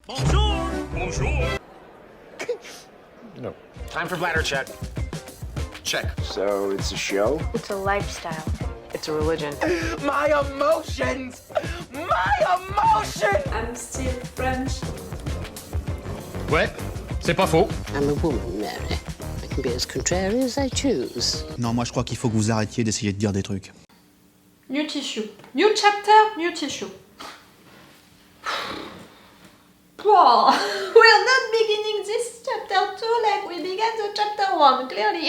Bonjour! Bonjour! No. Time for bladder check. Check. So it's a show? It's a lifestyle. It's a religion. My emotions! My emotions! I'm still French. Ouais, c'est pas faux. I'm a woman, Mary. I can be as contrary as I choose. Non, moi je crois qu'il faut que vous arrêtiez d'essayer de dire des trucs. New tissue. New chapter, new tissue. Wow. We're not beginning this chapter 2 like we began the chapter 1, clearly.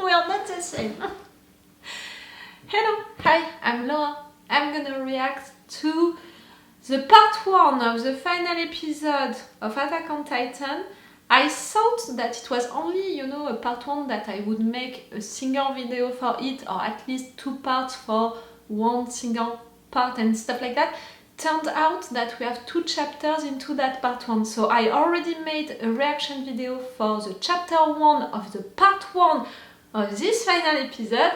We are not the same. Hello, hi, I'm Laura. I'm gonna react to the part 1 of the final episode of Attack on Titan. I thought that it was only, a part 1 that I would make a single video for it, or at least 2 parts for one single part and stuff like that. Turned out that we have 2 chapters into that part 1, so I already made a reaction video for the chapter 1 of the part 1 of this final episode.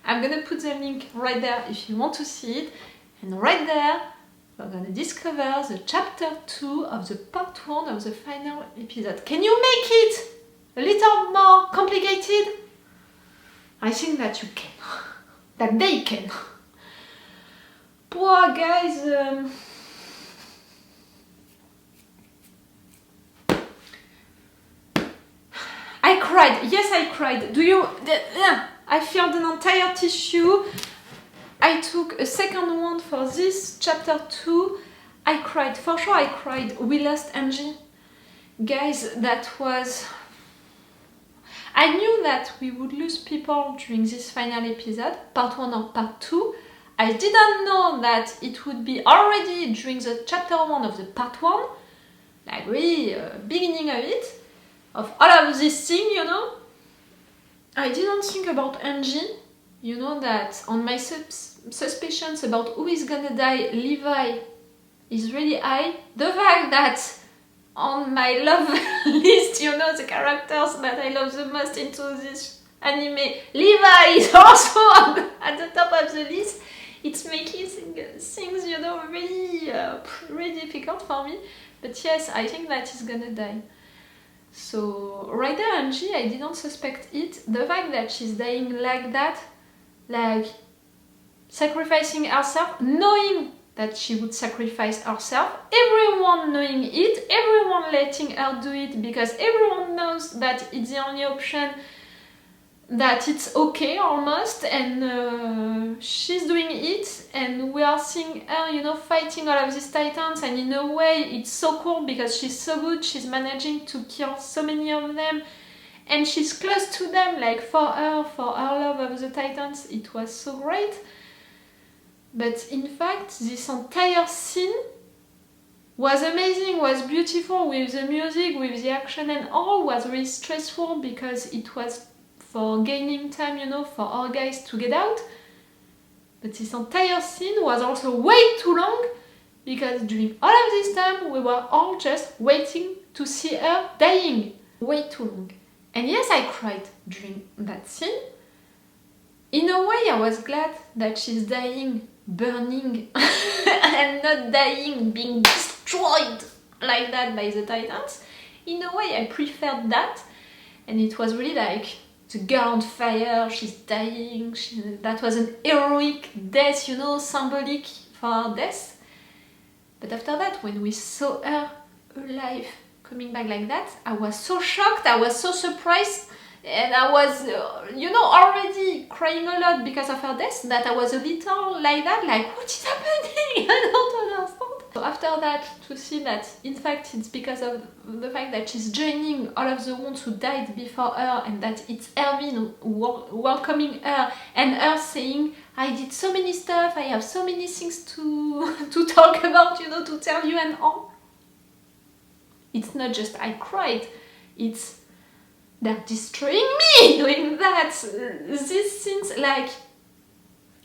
I'm gonna put the link right there if you want to see it, and right there we're gonna discover the chapter 2 of the part 1 of the final episode. Can you make it a little more complicated? I think that you can, that they can. Poor guys, I cried. Yes, I cried. Do you? I filled an entire tissue. I took a second one for this chapter 2. I cried. For sure, I cried. We lost Angie. Guys, that was... I knew that we would lose people during this final episode, part 1 or part 2. I didn't know that it would be already during the chapter 1 of the part 1, like really beginning of it, of all of this thing, I didn't think about Angie, that on my suspicions about who is gonna die, Levi is really high. The fact that on my love list, the characters that I love the most into this anime, Levi is also at the top of the list. It's making things, really, really difficult for me. But yes, I think that he's gonna die. So, Reiner Angie, I didn't suspect it. The fact that she's dying like that, like sacrificing herself, knowing that she would sacrifice herself, everyone knowing it, everyone letting her do it, because everyone knows that it's the only option, that it's okay almost, and she's doing it, and we are seeing her, fighting all of these titans, and in a way it's so cool because she's so good, she's managing to kill so many of them, and she's close to them, like for her love of the titans, it was so great. But in fact, this entire scene was amazing, was beautiful, with the music, with the action and all, was really stressful because it was for gaining time, for our guys to get out. But this entire scene was also way too long, because during all of this time we were all just waiting to see her dying. Way too long. And yes, I cried during that scene. In a way, I was glad that she's dying, burning, and not dying, being destroyed like that by the titans. In a way, I preferred that, and it was really like the girl on fire, she's dying, that was an heroic death, symbolic for her death. But after that, when we saw her alive, coming back like that, I was so shocked, I was so surprised, and I was, already crying a lot because of her death, that I was a little like that, like, what is happening? I don't understand. So after that, to see that, in fact, it's because of the fact that she's joining all of the ones who died before her, and that it's Armin welcoming her, and her saying, I did so many stuff, I have so many things to talk about, to tell you and all. It's not just I cried, it's they're destroying me doing that. These things, like,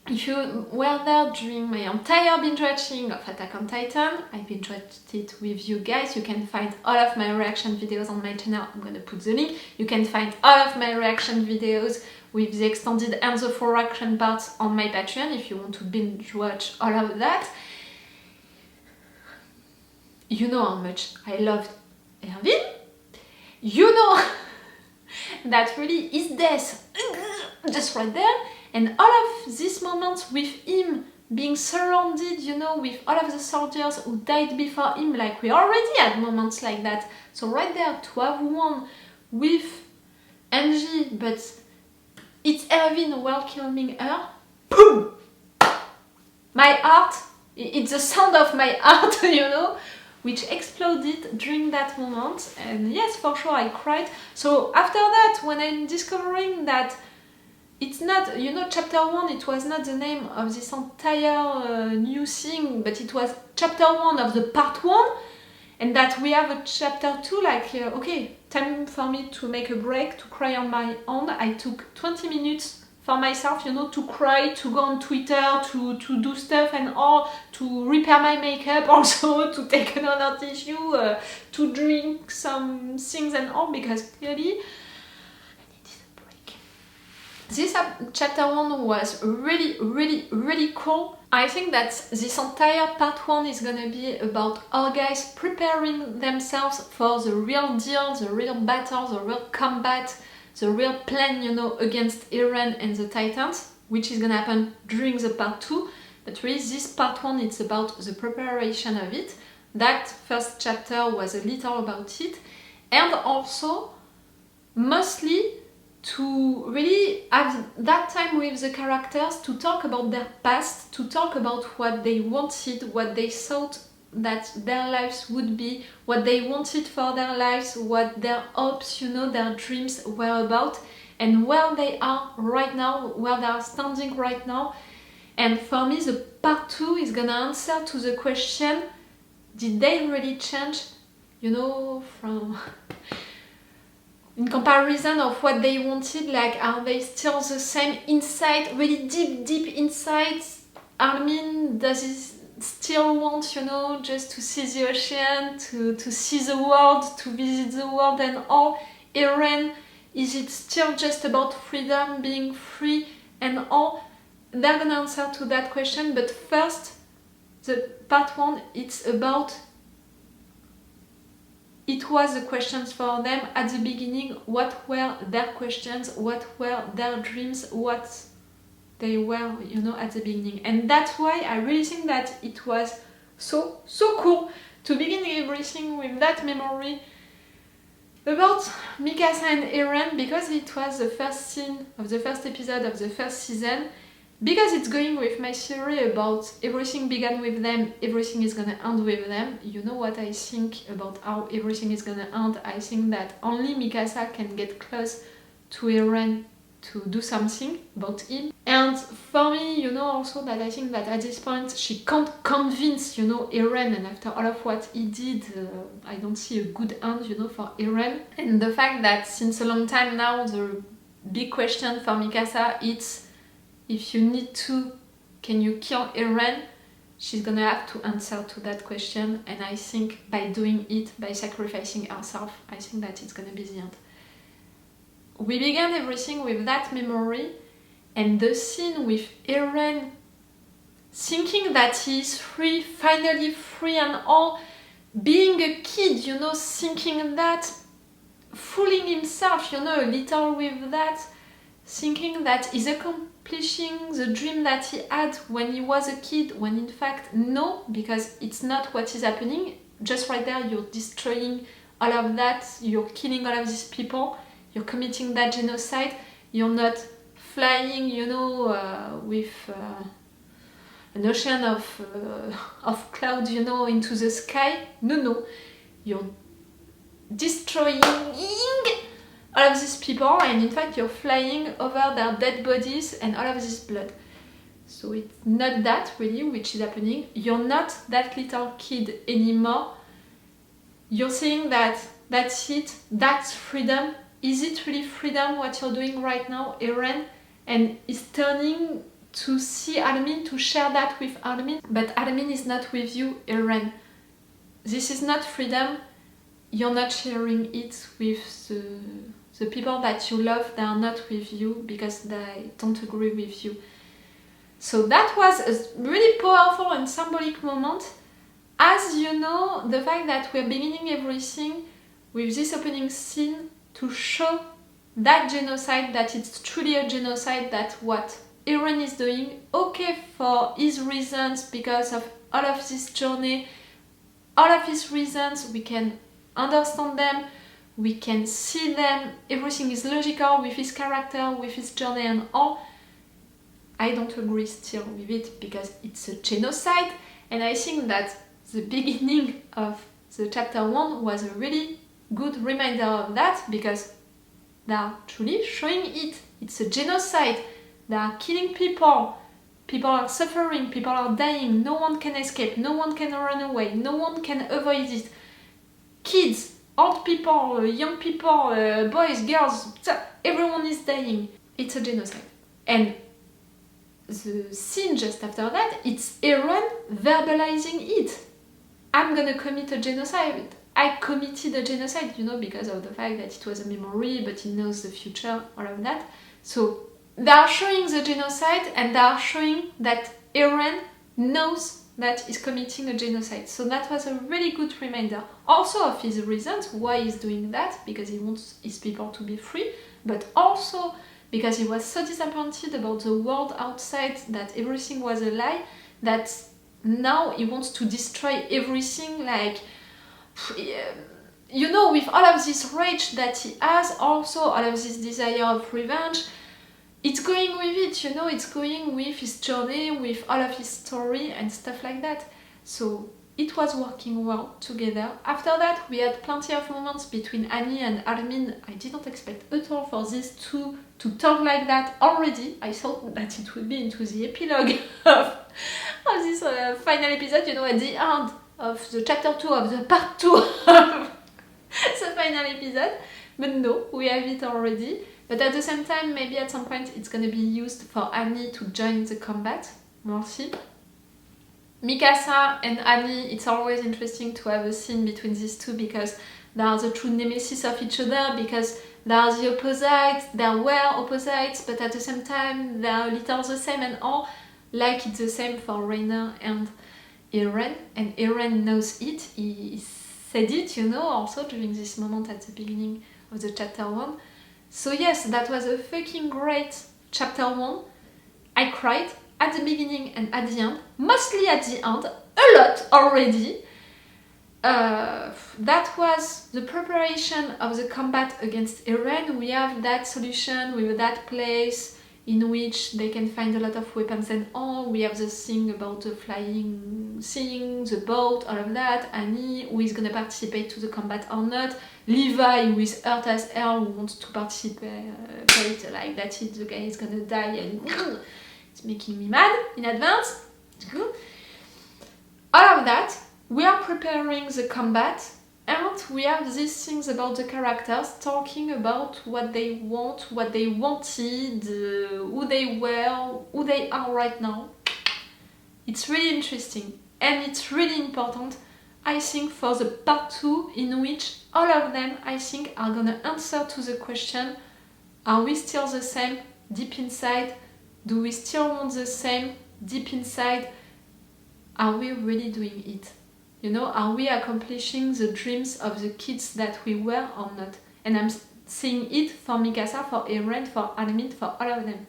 if you were there during my entire binge watching of Attack on Titan, I binge watched it with you guys. You can find all of my reaction videos on my channel. I'm gonna put the link. You can find all of my reaction videos with the extended and the full reaction parts on my Patreon if you want to binge watch all of that. you know how much I loved Erwin. You know that really his death, just right there, and all of these moments with him being surrounded, you know, with all of the soldiers who died before him, like we already had moments like that. So right there, to have one with Angie, but it's Erwin welcoming her, boom! My heart, it's the sound of my heart, you know, which exploded during that moment. And yes, for sure, I cried. So after that, when I'm discovering that it's not, you know, chapter 1, it was not the name of this entire new thing, but it was chapter 1 of the part 1, and that we have a chapter 2, like, okay, time for me to make a break, to cry on my own. I took 20 minutes for myself, you know, to cry, to go on Twitter, to do stuff and all, to repair my makeup also, to take another tissue, to drink some things and all, because clearly this chapter 1 was really cool. I think that this entire part 1 is gonna be about our guys preparing themselves for the real deal, the real battle, the real combat, the real plan, you know, against Eren and the Titans, which is gonna happen during the part 2. But really this part 1, it's about the preparation of it. That first chapter was a little about it. And also, mostly, to really have that time with the characters to talk about their past, to talk about what they wanted, what they thought that their lives would be, what they wanted for their lives, what their hopes, you know, their dreams were about, and where they are right now, where they are standing right now. And for me, the part 2 is gonna answer to the question, did they really change, you know, from in comparison of what they wanted, like, are they still the same inside, really deep inside? Armin, does he still want, you know, just to see the ocean, to see the world, to visit the world and all? Eren, is it still just about freedom, being free and all? They're gonna answer to that question, but first, the part 1, it's about, it was the questions for them at the beginning, what were their questions, what were their dreams, what they were, you know, at the beginning. And that's why I really think that it was so cool to begin everything with that memory about Mikasa and Eren, because it was the first scene of the first episode of the first season, because it's going with my theory about everything began with them, everything is gonna end with them. You know what I think about how everything is gonna end. I think that only Mikasa can get close to Eren to do something about him. And for me, you know, also that I think that at this point she can't convince, you know, Eren, and after all of what he did, I don't see a good end, you know, for Eren. And the fact that since a long time now, the big question for Mikasa, it's, if you need to, can you kill Eren? She's gonna have to answer to that question, and I think by doing it, by sacrificing herself, I think that it's gonna be the end. We began everything with that memory, and the scene with Eren thinking that he's free, finally free and all, being a kid, you know, thinking that, fooling himself, you know, a little with that, thinking that he's accomplishing the dream that he had when he was a kid, when in fact no, because it's not what is happening. Just right there, you're destroying all of that, you're killing all of these people, you're committing that genocide, you're not flying, you know, with an ocean of clouds, you know, into the sky. No, you're destroying all of these people, and in fact you're flying over their dead bodies and all of this blood. So it's not that really which is happening. You're not that little kid anymore. You're saying that that's it, that's freedom. Is it really freedom what you're doing right now, Eren? And is turning to see Armin, to share that with Armin. But Armin is not with you, Eren. This is not freedom. You're not sharing it with the people that you love. They are not with you because they don't agree with you. So that was a really powerful and symbolic moment As you know, the fact that we're beginning everything with this opening scene to show that genocide, that it's truly a genocide, that what Eren is doing, okay, for his reasons, because of all of this journey, all of his reasons, we can understand them, we can see them, everything is logical with his character, with his journey and all. I don't agree still with it because it's a genocide, and I think that the beginning of the chapter 1 was a really good reminder of that, because they are truly showing it. It's a genocide. They are killing people. People are suffering. People are dying. No one can escape. No one can run away. No one can avoid it. Kids, old people, young people, boys, girls, everyone is dying. It's a genocide. And the scene just after that, it's Eren verbalizing it. I'm gonna commit a genocide. I committed a genocide, you know, because of the fact that it was a memory, but he knows the future, all of that. So they are showing the genocide, and they are showing that Eren knows that he's committing a genocide. So that was a really good reminder. Also of his reasons why he's doing that, because he wants his people to be free, but also because he was so disappointed about the world outside, that everything was a lie, that now he wants to destroy everything, like, you know, with all of this rage that he has, also all of this desire of revenge, it's going with it, you know, it's going with his journey, with all of his story and stuff like that. So it was working well together. After that, we had plenty of moments between Annie and Armin. I didn't expect at all for these two to talk like that already. I thought that it would be into the epilogue of this final episode, you know, at the end of the chapter 2 of the part 2 of the final episode. But no, we have it already. But at the same time, maybe at some point it's gonna be used for Annie to join the combat. We'll see. Mikasa and Annie, it's always interesting to have a scene between these two, because they are the true nemesis of each other, because they are the opposites, they were opposites, but at the same time they are a little the same and all, like it's the same for Reiner and Eren, and Eren knows it, he said it, you know, also during this moment at the beginning of the chapter 1. So yes, that was a fucking great chapter 1. I cried at the beginning and at the end, mostly at the end, a lot already. That was the preparation of the combat against Eren. We have that solution with that place in which they can find a lot of weapons and all. We have the thing about the flying thing, the boat, all of that. Annie, who is gonna participate to the combat or not. Levi, who is hurt as hell, who wants to participate, like that's it, the guy is gonna die, and it's making me mad in advance. All of that, we are preparing the combat, and we have these things about the characters talking about what they want, what they wanted, who they were, who they are right now. It's really interesting, and it's really important, I think, for the part 2, in which all of them, I think, are gonna answer to the question, are we still the same deep inside? Do we still want the same deep inside? Are we really doing it? You know, are we accomplishing the dreams of the kids that we were or not? And I'm seeing it for Mikasa, for Eren, for Armin, for all of them.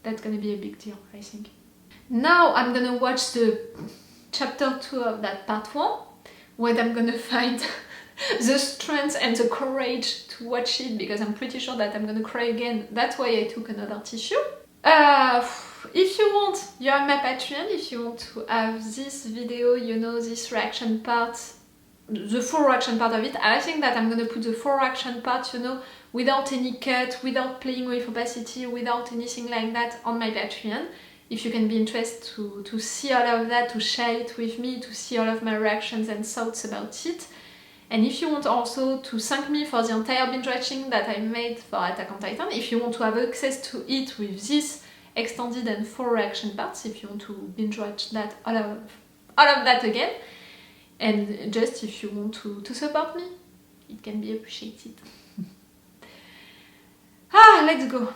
That's gonna be a big deal, I think. Now I'm gonna watch the chapter 2 of that part 1, when I'm gonna find the strength and the courage to watch it, because I'm pretty sure that I'm gonna cry again. That's why I took another tissue. If you want, you have my Patreon. If you want to have this video, you know, this reaction part, the full reaction part of it, I think that I'm gonna put the full reaction part, you know, without any cut, without playing with opacity, without anything like that, on my Patreon. If you can be interested to see all of that, to share it with me, to see all of my reactions and thoughts about it. And if you want also to thank me for the entire binge watching that I made for Attack on Titan, if you want to have access to it with this extended and full reaction parts, if you want to binge watch that, all of that again, and just if you want to support me, it can be appreciated. Let's go.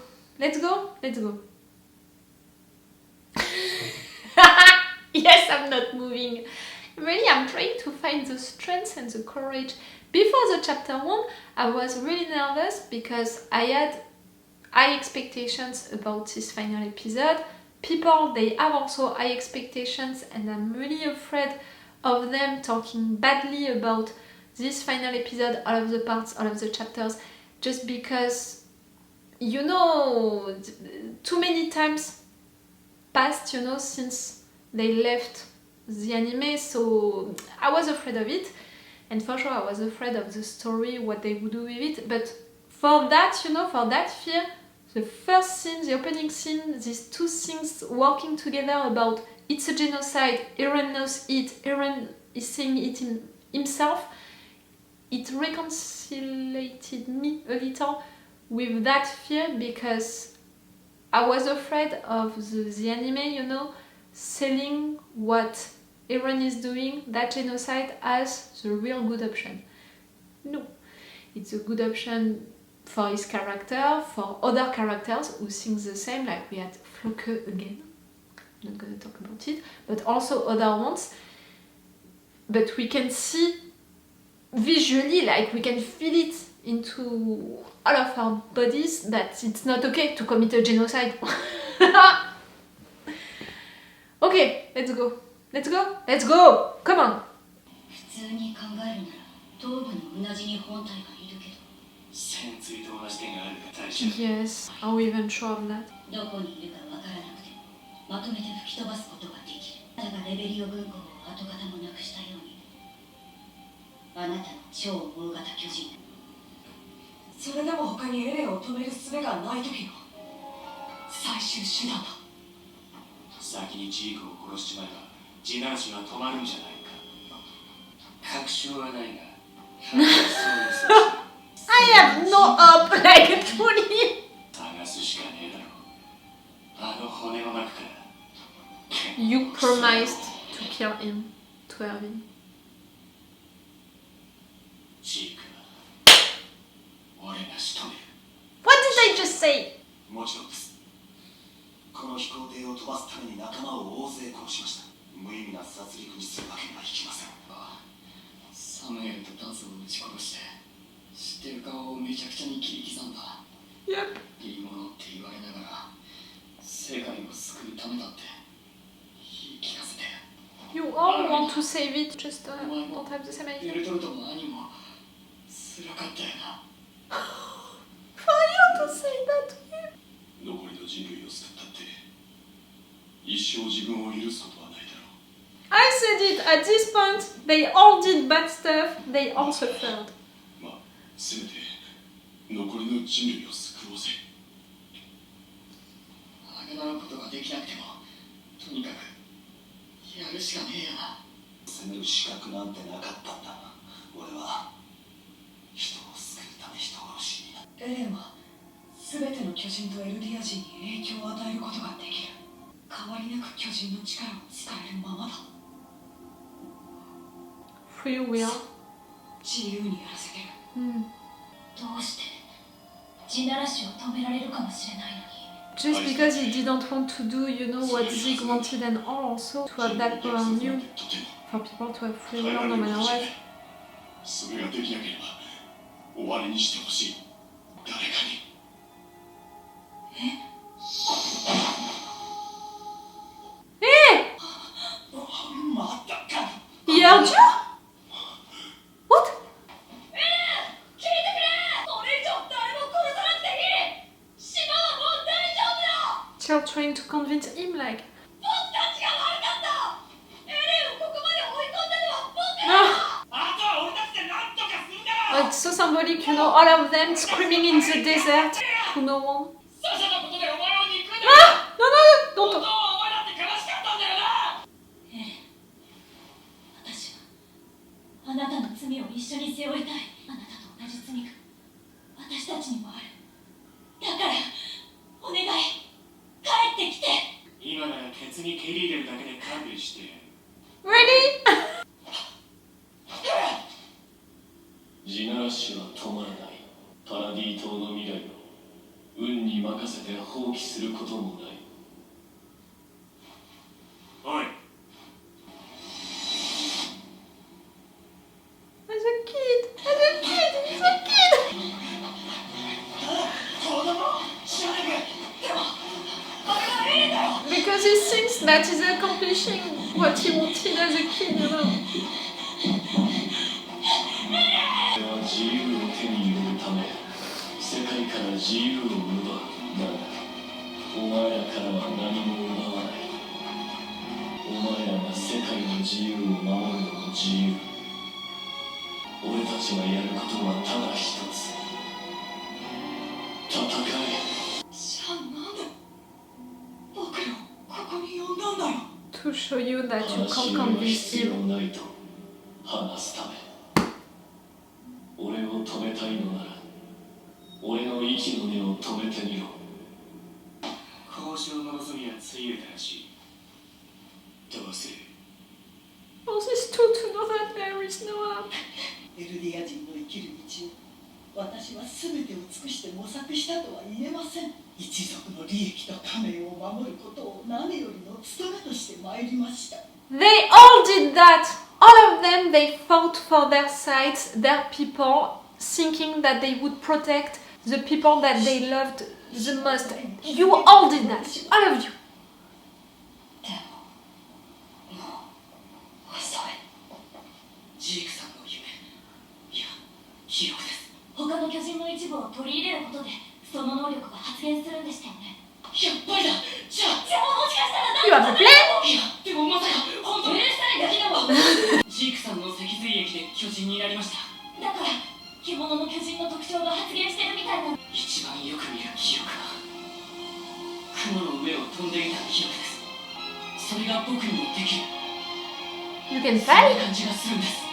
Yes, I'm not moving. Really, I'm trying to find the strength and the courage. Before the chapter 1, I was really nervous because I had high expectations about this final episode. People, they have also high expectations, and I'm really afraid of them talking badly about this final episode, all of the parts, all of the chapters, just because, you know, too many times passed, you know, since they left the anime, so I was afraid of it, and for sure I was afraid of the story, what they would do with it, but for that, you know, for that fear, the first scene, the opening scene, these two things working together about it's a genocide, Eren knows it, Eren is saying it himself, it reconciliated me a little with that fear, because I was afraid of the anime, you know, selling what Eren is doing, that genocide, as the real good option. No, it's a good option for his character, for other characters who think the same, like we had Floke again, I'm not gonna talk about it, but also other ones. But we can see visually, like we can feel it into all of our bodies that it's not okay to commit a genocide. Okay, let's go. Let's go. Let's go. Come on. 普通に考えるなら東部の同じに本体がいるけど潜水と同じ点があるか大丈夫 Yes, are we even sure of that? どこにいるかわからなくてまとめて吹き飛ばすことができるだがレベリオ軍港を跡形もなくしたようにあなたの超大型巨人それでも他にエレンを止める術がない時の最終手段だ先にジークを殺しちまえば地ならしは止まるんじゃないか確証はないがそうです I have no hope, like truly. 探すしかねえだろあの骨の中から You promised to kill him, to Armin. ジークは俺が仕留める What did I just say? もちろんですこの飛行艇を飛ばすために仲間を大勢殺しました無意味な殺戮にするわけにはいきませんサムエルとダズを撃ち殺して知ってる顔をめちゃくちゃに切り刻んだ Yep. いいものって言われながら世界を救うためだって言い聞かせて You all want to save it, just don't have the same ベ idea. ルトルトも兄も辛かったよな For you to say that to him. 残りの人類を救ったって一生自分を許すことはないだろう I said it, at this point, they all did bad stuff, they all suffered. まあせめて残りの人類を救おうぜあげなることができなくてもとにかくやるしかねえよな責める資格なんてなかったんだ俺は人を救うため人殺しになったエレンは全ての巨人とエルディア人に影響を与えることができる変わりなく巨人の力を使えるままだ Free will. 自由にやらせてる Hmm. どうして地ならしを止められるかもしれないのに Just because he didn't want to do, you know, what Zig wanted, and also to have that power on you, for people to have free will no matter what. それができなければ終わりにしてほしい誰かにまたか He heard you? What? 聞いてくれこれ以上誰も殺さなくていい島はもう大丈夫だ Child trying to convince him, like. 僕たちが悪かったエレンをここまで追い込んだのは僕だ Ah, あとは俺たちで何とかするんだろ it's so symbolic, you know, all of them screaming in the desert to no one. ささなことでお前を憎んで Ah! No, no, 本当 don't. はお前だって悲しかったんだよなエレン私はあなたの罪を一緒に背負いたいあなたと同じ罪が私たちにもあるだからお願い帰ってきて今ならケツに蹴り入れるだけで勘弁して Really? 地ならしは止まらないパラディ島の未来を運に任せて放棄することもないおい that is accomplishing what he wanted as a kid, you know. 自由を手に入れるため世界から自由を奪う。だがお前らからは何も奪わない。お前らが世界の自由を守るのも自由。俺たちがやることはただ一つ。戦え。じゃあなんで僕らをここに呼んだんだよ。 To show you that you 話 can't は convince 必要 him. ないと話すため。俺を止めたいのなら俺の息の根を止めてみろ。交渉の望みはついえたらしい。どうする？ For these two to know that there is no hope. エルディア人の生きる道を私は全てを尽くして模索したとは言えません。一族の利益と家名を守ることを何よりの務めとしてまいりました。 They all did that. All of them, they fought for their sides, their people, thinking that they would protect the people that they loved the most. You all did that. All of you. でももう遅い。ジークさんの夢、いや記憶です。他の巨人の一部を取り入れることでその能力が発現するんでしたよね。やっぱりだ。じゃあもしかしたら You have a plan? いやでもまさか本当に許したいだけでもジークさんの脊髄液で巨人になりました。だから獣の巨人の特徴が発現してるみたいな。一番よく見る記憶は雲の上を飛んでいた記憶です。それが僕にもできる。 You can そんな fight. 感じがするんです。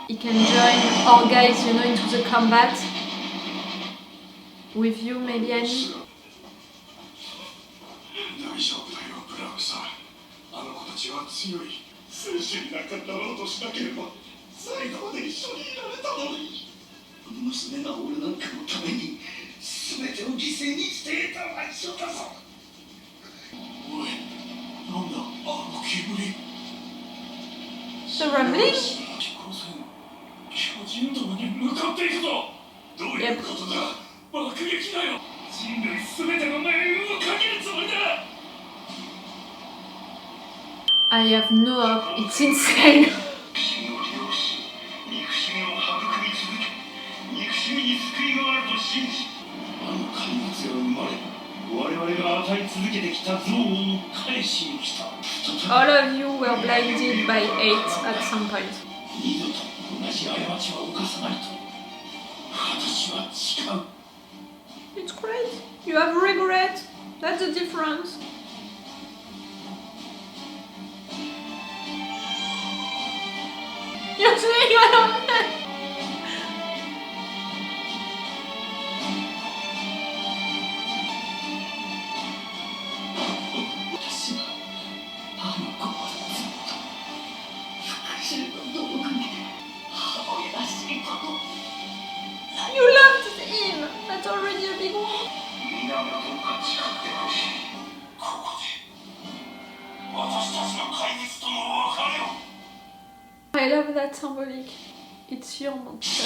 He can join all guys, you know, into the combat. With you, maybe, Annie. 大丈夫だよブラウンさん。あの子たちは強い。選手になんかなろうとしなければ最後まで一緒にいられたのに。娘が俺なんかのために全てを犠牲にしていたら一緒だぞ。おい、なんだあの煙。 The rumbling? 巨人どもに向かっていくぞ。どういうことだ。爆撃だよ。人類すべての命運をかけるつもりだ。 I have no hope. It's insane. 死を利用し憎しみを育み続け憎しみに救いがあると信じあの怪物が生まれ我々が与え続けてきた憎悪を返しに来た。 All of you were blinded by hate at some point. 二度と同じ過ちは犯さないと私は誓う。 It's great. You have regret. That's the difference. You're saying you don't. 私はあの子をずっと復讐の道具に母親らしいこと。 You loved him. That's already a big one. 皆がどうか誓ってほしい。ここで私たちの怪物との別れを。 I love that symbolic. It's your monster.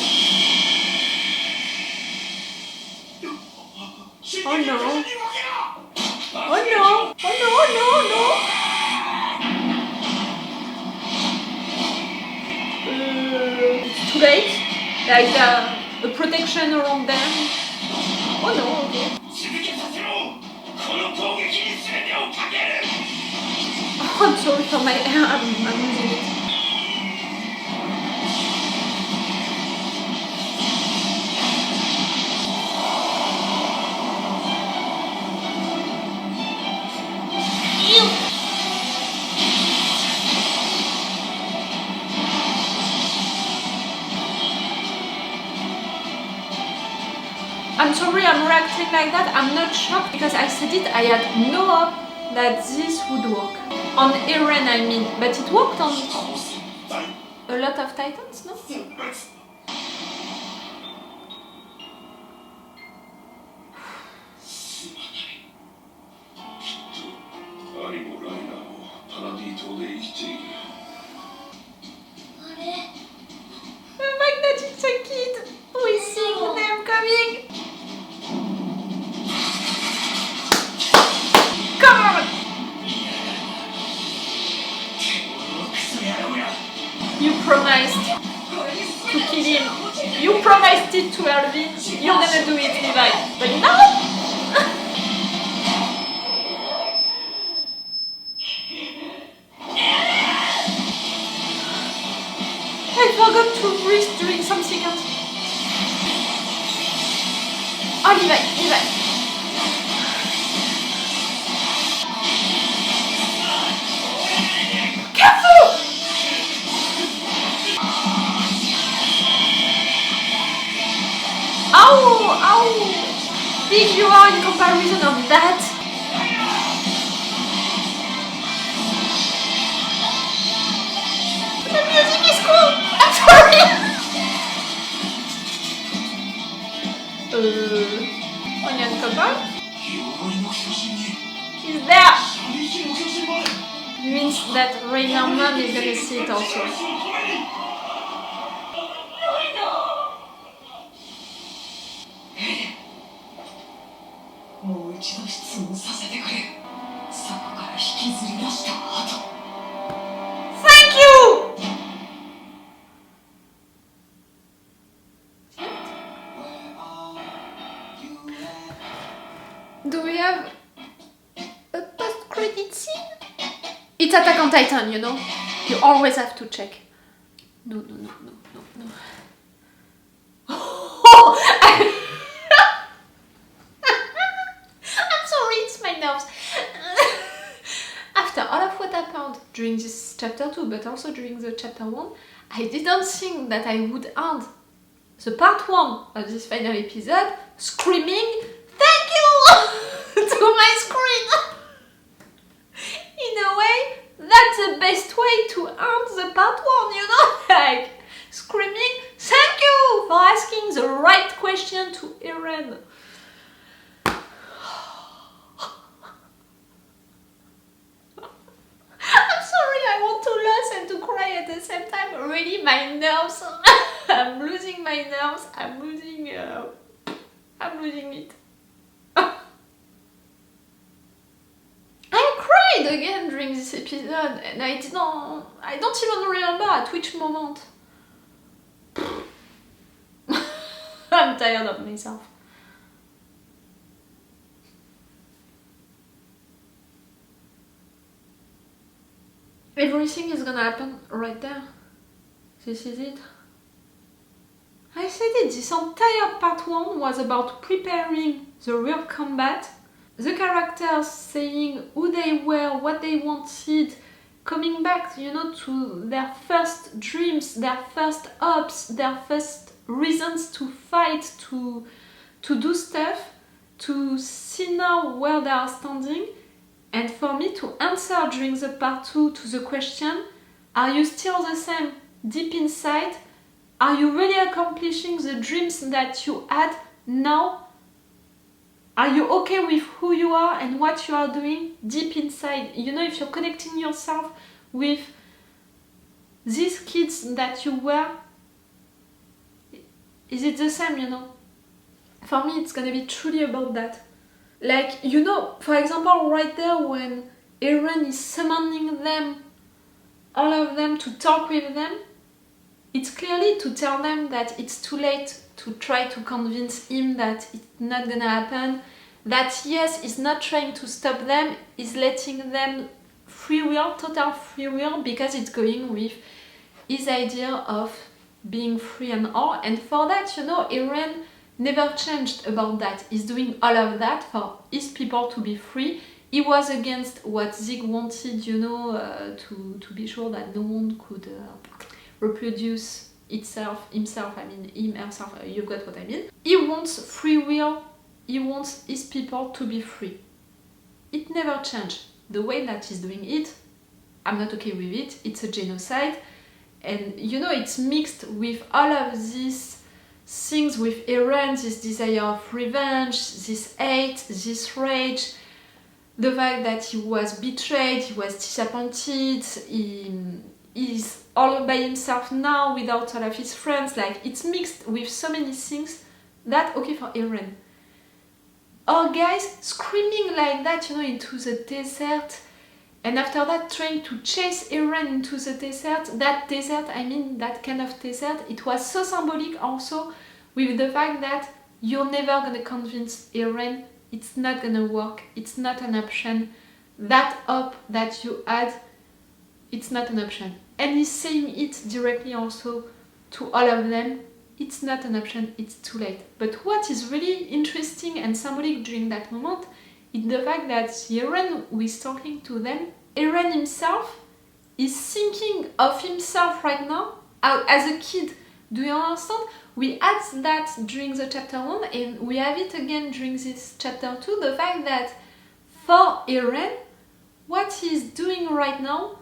Oh no. Oh no. Oh no, no, no. It's too late. Like a protection around them. Oh no, okay. 続けさせろ。この攻撃に全てをかける。 Oh, I'm sorry for my hair. I'm losing it. I'm sorry I'm reacting like that. I'm not shocked because I said it. I had no hope that this would work. On Eren, I mean. But it worked on a lot of Titans, no? アリもライナーもパラディ島で生きている。あれ The fact that it's a kid who is seeing them coming. Come on! You promised to kill him. You promised it to Armin. You're gonna do it, Levi. But no! I forgot to breathe during some seconds. Oh, Levi. Careful! How big you are in comparison of that? The music is cool! I'm sorry! Onion couple? He's there! Means that Reiner mom is gonna see it also. もう一度質問させてくれ。そこから引きずり出した後。Thank you! Do we have a post-credit scene? It's Attack on Titan, you know? You always have to check. No. I'm sorry, it's my nerves. After all of what happened during this chapter 2, but also during the chapter 1, I didn't think that I would end the part 1 of this final episode screaming, "Thank you!" to my screen. In a way, that's the best way to end the part 1, you know? Like, screaming, "Thank you for asking the right question to Eren." I'm sorry, I want to laugh and to cry at the same time. Really, my nerves. I'm losing my nerves. I'm losing it. I cried again during this episode, and I don't even remember at which moment. I'm tired of myself. Everything is gonna happen right there. This is it. I said it, this entire part 1 was about preparing the real combat. The characters saying who they were, what they wanted, coming back, you know, to their first dreams, their first hopes, their first reasons to fight, to do stuff, to see now where they are standing. And for me to answer during the part 2 to the question, are you still the same deep inside? Are you really accomplishing the dreams that you had now? Are you okay with who you are and what you are doing deep inside? You know, if you're connecting yourself with these kids that you were, is it the same, you know? For me, it's gonna be truly about that. Like, you know, for example, right there when Eren is summoning them, all of them, to talk with them, it's clearly to tell them that it's too late to try to convince him that it's not gonna happen, that yes, he's not trying to stop them, he's letting them free will, total free will, because it's going with his idea of being free and all. And for that, you know, Eren never changed about that. He's doing all of that for his people to be free. He was against what Zig wanted, you know, to be sure that no one could reproduce himself, I mean, him, herself, you got what I mean. He wants free will, he wants his people to be free. It never changed. The way that he's doing it, I'm not okay with it. It's a genocide. And, you know, it's mixed with all of these things with Eren, this desire of revenge, this hate, this rage, the fact that he was betrayed, he was disappointed, he's all by himself now without all of his friends. Like, it's mixed with so many things that, okay for Eren. Or guys screaming like that, you know, into the desert And after that, trying to chase Eren into the desert, that kind of desert, it was so symbolic also with the fact that you're never gonna convince Eren, it's not gonna work, it's not an option. That hope that you had, it's not an option. And he's saying it directly also to all of them, it's not an option, it's too late. But what is really interesting and symbolic during that moment is the fact that Eren who is talking to them, Eren himself is thinking of himself right now as a kid. Do you understand? We had that during the chapter 1 and we have it again during this chapter 2, the fact that for Eren, what he's doing right now,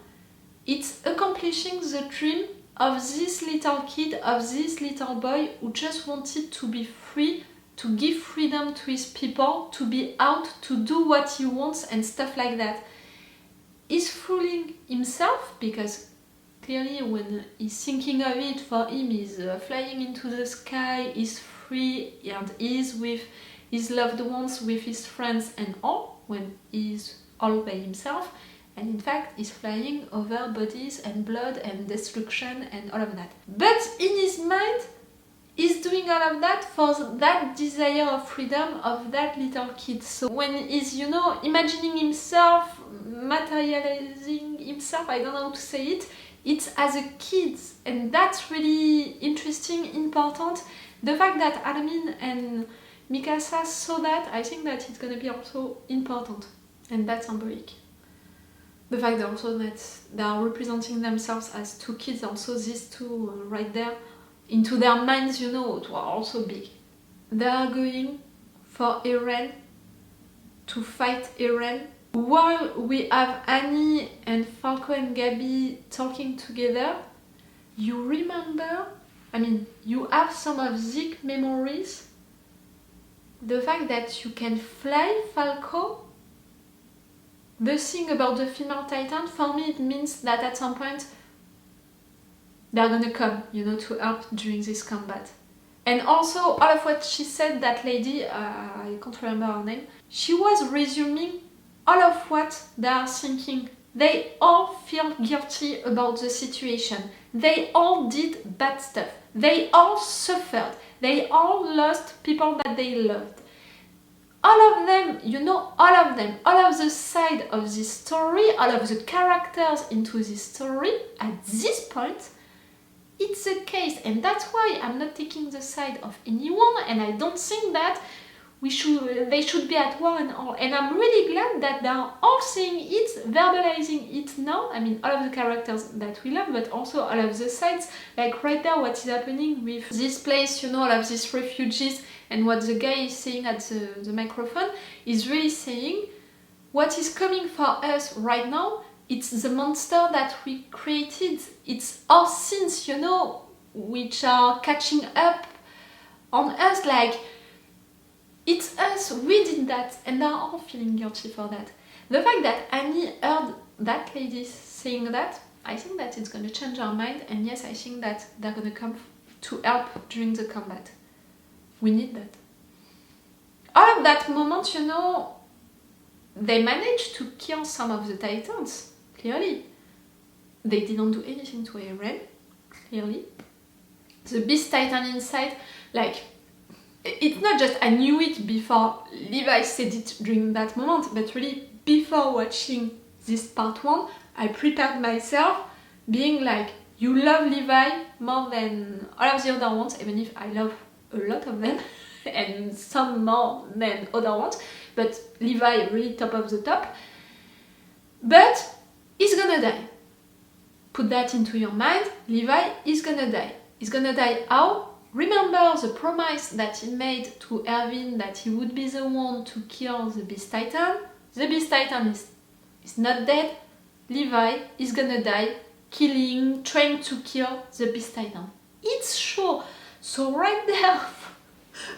it's accomplishing the dream of this little kid, of this little boy who just wanted to be free, to give freedom to his people, to be out, to do what he wants and stuff like that. He's fooling himself because clearly when he's thinking of it, for him he's flying into the sky, he's free and he's with his loved ones, with his friends and all, when he's all by himself. And in fact, he's flying over bodies and blood and destruction and all of that. But in his mind, he's doing all of that for that desire of freedom of that little kid. So when he's, you know, imagining himself, materializing himself, I don't know how to say it, it's as a kid. And that's really interesting, important. The fact that Armin and Mikasa saw that, I think that it's gonna be also important. And that's symbolic. The fact that also that they are representing themselves as two kids, also these two right there, into their minds, you know, it was also big. They are going for Eren, to fight Eren, while we have Annie and Falco and Gabi talking together. You remember, I mean, you have some of Zeke memories, the fact that you can fly Falco. The thing about the female titan, for me it means that at some point they're gonna come, you know, to help during this combat. And also all of what she said, that lady, I can't remember her name, she was resuming all of what they are thinking. They all feel guilty about the situation. They all did bad stuff. They all suffered. They all lost people that they loved. All of them, you know, all of them, all of the side of this story, all of the characters into this story, at this point, it's the case. And that's why I'm not taking the side of anyone, and I don't think that they should be at war and all. And I'm really glad that they are all saying it, verbalizing it now. I mean, all of the characters that we love, but also all of the sides. Like right there, what is happening with this place, you know, all of these refugees, and what the guy is saying at the microphone is really saying what is coming for us right now. It's the monster that we created. It's our sins, you know, which are catching up on us. Like, it's us, we did that, and they're all feeling guilty for that. The fact that Annie heard that lady saying that, I think that it's gonna change her mind, and yes, I think that they're gonna come to help during the combat. We need that. All of that moment, you know, they managed to kill some of the titans, clearly. They didn't do anything to Eren, clearly. The beast titan inside, like, it's not just I knew it before Levi said it during that moment, but really before watching this part 1, I prepared myself being like, you love Levi more than all of the other ones, even if I love a lot of them and some more than other ones, but Levi really top of the top. But he's gonna die. Put that into your mind. Levi is gonna die. He's gonna die how? Remember the promise that he made to Erwin that he would be the one to kill the Beast Titan? The Beast Titan is not dead. Levi is gonna die trying to kill the Beast Titan. It's sure. So right there,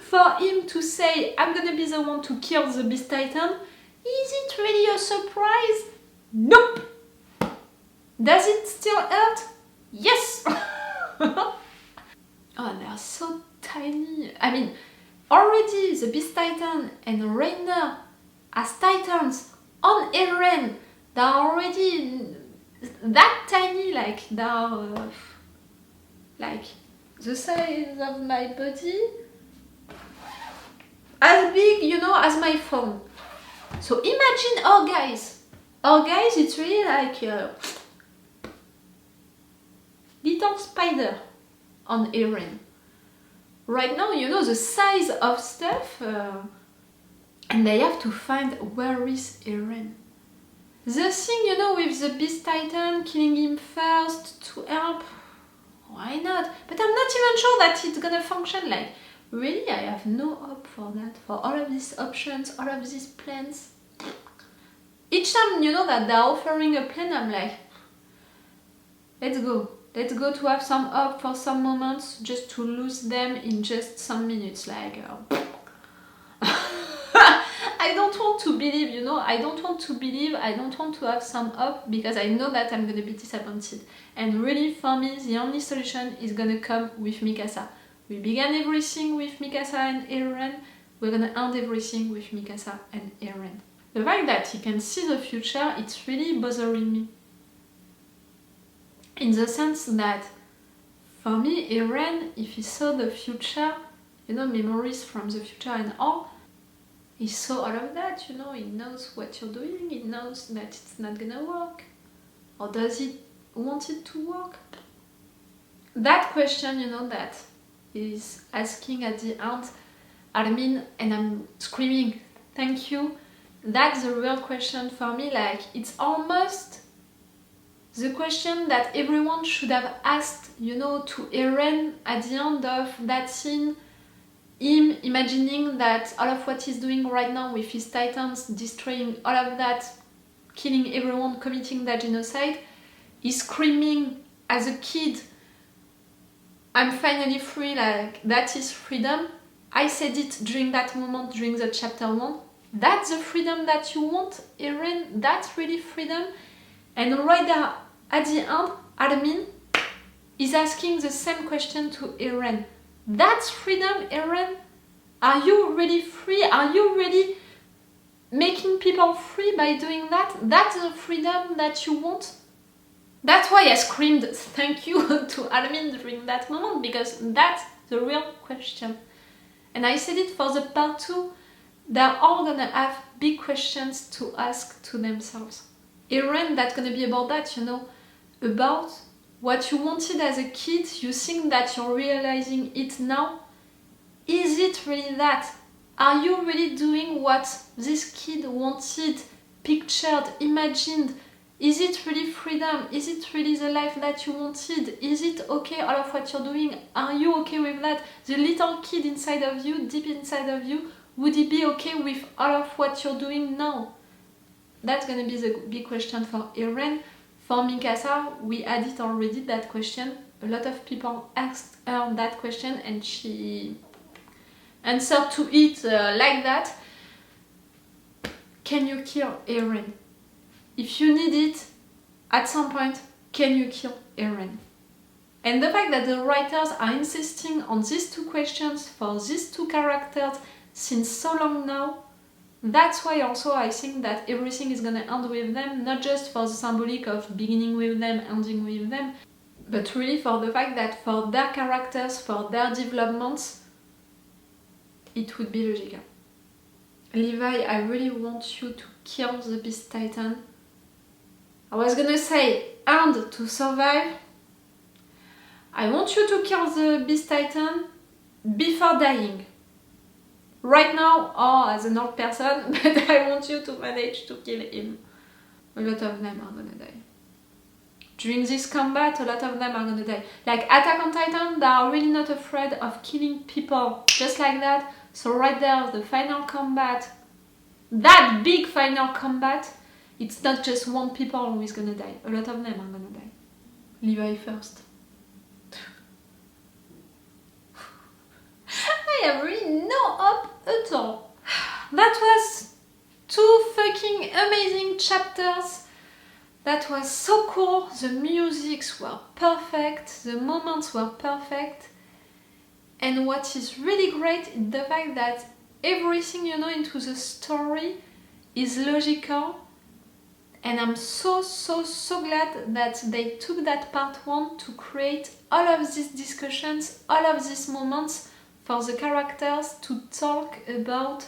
for him to say, I'm gonna be the one to kill the Beast Titan, is it really a surprise? Nope! Does it still hurt? Yes! Oh, they are so tiny. I mean, already the Beast Titan and Reiner as titans on Eren, They're already that tiny, like they're like the size of my body, as big, you know, as my phone. So imagine our guys, it's really like a little spider on Eren. Right now, you know, the size of stuff, and they have to find where is Eren. The thing, you know, with the Beast Titan, killing him first to help, why not? But I'm not even sure that it's gonna function. Like, really, I have no hope for that, for all of these options, all of these plans. Each time, you know, that they're offering a plan, I'm like, let's go to have some hope for some moments, just to lose them in just some minutes, like, I don't want to believe, you know, I don't want to have some hope, because I know that I'm gonna be disappointed. And really, for me, the only solution is gonna come with Mikasa. We began everything with Mikasa and Eren, we're gonna end everything with Mikasa and Eren. The fact that he can see the future, it's really bothering me. In the sense that, for me, Eren, if he saw the future, you know, memories from the future and all, he saw all of that, you know, he knows what you're doing, he knows that it's not gonna work. Or does he want it to work? That question, you know, that is asking at the end, Armin, and I'm screaming, thank you. That's the real question for me. Like, it's almost the question that everyone should have asked, you know, to Eren at the end of that scene. Him imagining that all of what he's doing right now with his titans, destroying all of that, killing everyone, committing that genocide, he's screaming as a kid, I'm finally free, like, that is freedom. I said it during that moment, during the chapter 1. That's the freedom that you want, Eren? That's really freedom? And right there, at the end, Armin is asking the same question to Eren. That's freedom, Eren? Are you really free? Are you really making people free by doing that? That's the freedom that you want? That's why I screamed thank you to Armin during that moment, because that's the real question. And I said it for the part 2, they're all gonna have big questions to ask to themselves. Eren, that's gonna be about that, you know, about what you wanted as a kid, you think that you're realizing it now. Is it really that? Are you really doing what this kid wanted, pictured, imagined? Is it really freedom? Is it really the life that you wanted? Is it okay, all of what you're doing? Are you okay with that? The little kid inside of you, deep inside of you, would he be okay with all of what you're doing now? That's gonna be the big question for Eren. For Mikasa, we had it already, that question. A lot of people asked her that question and she answered to it like that. Can you kill Eren? If you need it, at some point, can you kill Eren? And the fact that the writers are insisting on these 2 questions for these 2 characters since so long now, that's why also I think that everything is gonna end with them, not just for the symbolic of beginning with them, ending with them, but really for the fact that for their characters, for their developments, it would be logical. Levi, I really want you to kill the Beast Titan. I was gonna say, and to survive. I want you to kill the Beast Titan before dying. Right now, or as an old person, but I want you to manage to kill him. A lot of them are gonna die. During this combat, a lot of them are gonna die. Like Attack on Titan, they are really not afraid of killing people just like that. So right there, the final combat, that big final combat, it's not just one people who is gonna die. A lot of them are gonna die. Levi first. I have really no hope at all. That was 2 fucking amazing chapters. That was so cool. The musics were perfect. The moments were perfect. And what is really great is the fact that everything, you know, into the story is logical. And I'm so glad that they took that part 1 to create all of these discussions, all of these moments for the characters to talk about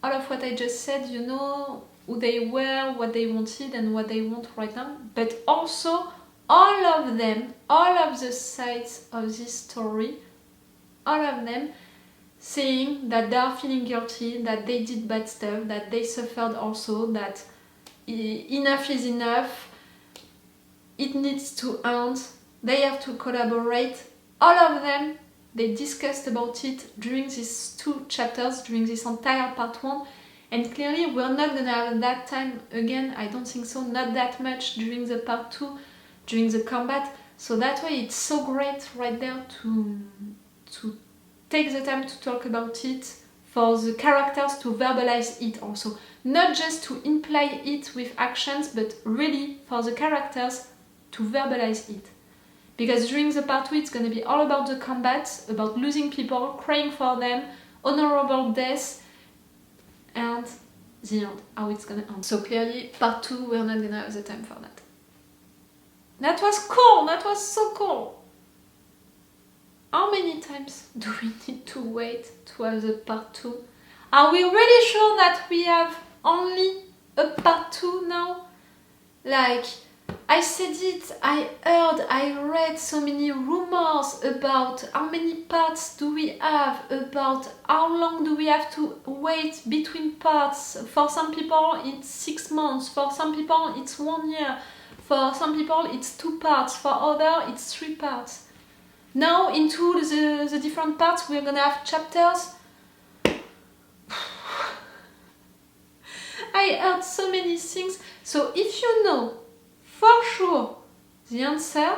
all of what I just said, you know, who they were, what they wanted and what they want right now, but also all of them, all of the sides of this story, all of them saying that they are feeling guilty, that they did bad stuff, that they suffered also, that enough is enough, it needs to end, they have to collaborate. All of them, they discussed about it during these 2 chapters, during this entire part 1, and clearly we're not gonna have that time again, I don't think so, not that much during the part 2, during the combat, so that way it's so great right there to take the time to talk about it, for the characters to verbalize it also. Not just to imply it with actions, but really for the characters to verbalize it. Because during the part 2 it's going to be all about the combat, about losing people, crying for them, honorable death, and the end, how it's going to end. So clearly, part 2, we're not going to have the time for that. That was cool! That was so cool! How many times do we need to wait to have the part 2? Are we really sure that we have only a part 2 now? Like, I said it, I heard, I read so many rumors about how many parts do we have, about how long do we have to wait between parts. For some people it's 6 months, for some people it's 1 year, for some people it's 2 parts, for others it's 3 parts. Now into the different parts we're gonna have chapters. I heard so many things, so if you know for sure the answer,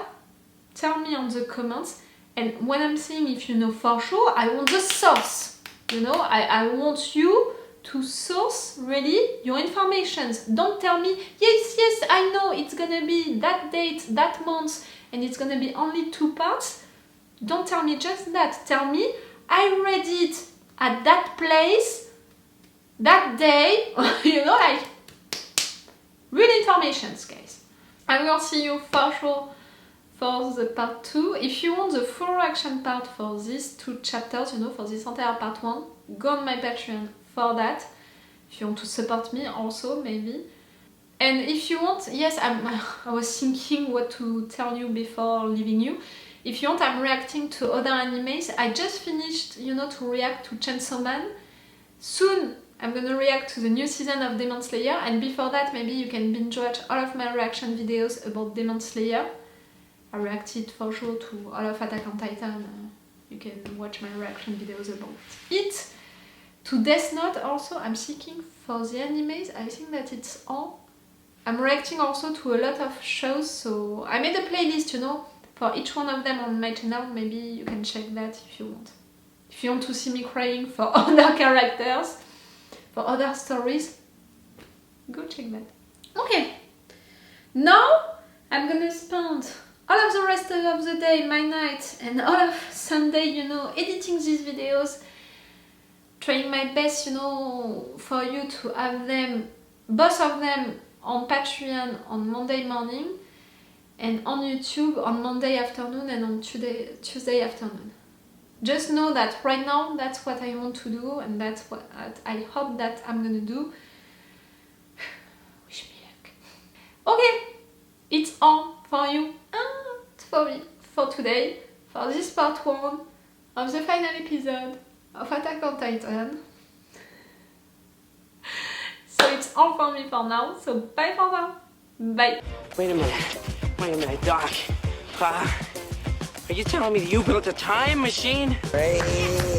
tell me on the comments. And when I'm saying if you know for sure, I want the source. You know, I want you to source really your informations. Don't tell me, yes, I know it's gonna be that date, that month, and it's gonna be only 2 parts. Don't tell me just that. Tell me, I read it at that place, that day, you know, like real informations, guys. I will see you for sure for the part 2. If you want the full reaction part for these 2 chapters, you know, for this entire part 1, go on my Patreon for that. If you want to support me also, maybe. And if you want, yes, I was thinking what to tell you before leaving you. If you want, I'm reacting to other animes. I just finished, you know, to react to Chainsaw Man. Soon, I'm gonna react to the new season of Demon Slayer, and before that, maybe you can binge watch all of my reaction videos about Demon Slayer. I reacted for sure to all of Attack on Titan. You can watch my reaction videos about it. To Death Note also, I'm seeking for the animes. I think that it's all. I'm reacting also to a lot of shows, so I made a playlist, you know, for each one of them on my channel. Maybe you can check that if you want. If you want to see me crying for other characters, for other stories, go check that. Okay, now I'm gonna spend all of the rest of the day, my night, and all of Sunday, you know, editing these videos, trying my best, you know, for you to have them, both of them, on Patreon on Monday morning, and on YouTube on Monday afternoon and on Tuesday afternoon. Just know that right now that's what I want to do, and that's what I hope that I'm gonna do. Wish me luck. Okay, it's all for you and for me for today, for this part 1 of the final episode of Attack on Titan. So it's all for me for now, so bye for now. Bye. Wait a minute, Doc. Are you telling me that you built a time machine? Crazy.